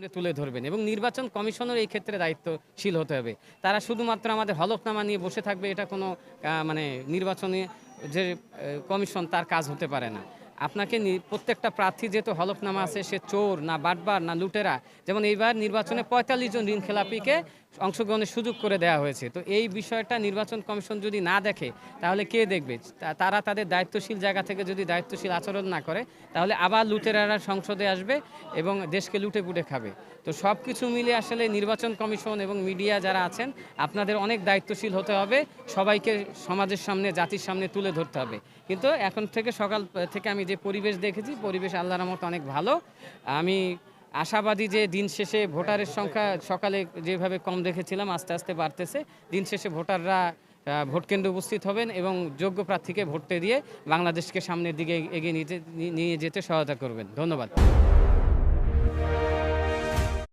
সামনে তুলে ধরবেন এবং নির্বাচন কমিশনের এই ক্ষেত্রে দায়িত্বশীল হতে হবে। তারা শুধুমাত্র আমাদের হলফনামা নিয়ে বসে থাকবে, এটা কোনো মানে নির্বাচনী যে কমিশন তার কাজ হতে পারে না। আপনাকে প্রত্যেকটা প্রার্থী যেহেতু হলফনামা আছে, সে চোর না বাটপার না লুটেরা। যেমন এইবার নির্বাচনে ৪৫ জন ঋণখেলাপিকে অংশগ্রহণের সুযোগ করে দেওয়া হয়েছে। তো এই বিষয়টা নির্বাচন কমিশন যদি না দেখে তাহলে কে দেখবে? তারা তাদের দায়িত্বশীল জায়গা থেকে যদি দায়িত্বশীল আচরণ না করে তাহলে আবার লুটেরারা সংসদে আসবে এবং দেশকে লুটে পুটে খাবে। তো সব কিছু মিলে আসলে নির্বাচন কমিশন এবং মিডিয়া যারা আছেন, আপনাদের অনেক দায়িত্বশীল হতে হবে। সবাইকে সমাজের সামনে, জাতির সামনে তুলে ধরতে হবে। কিন্তু এখন থেকে সকাল থেকে আমি যে পরিবেশ দেখেছি, পরিবেশ আল্লাহর রহমতে অনেক ভালো। আমি আশাবাদী যে দিন শেষে ভোটারের সংখ্যা সকালে যেভাবে কম দেখেছিলাম আস্তে আস্তে বাড়তেছে। দিন শেষে ভোটাররা ভোট কেন্দ্রে উপস্থিত হবেন এবং যোগ্য প্রার্থীকে ভোটে দিয়ে বাংলাদেশকে সামনের দিকে এগিয়ে নিয়ে যেতে সহায়তা করবেন। ধন্যবাদ।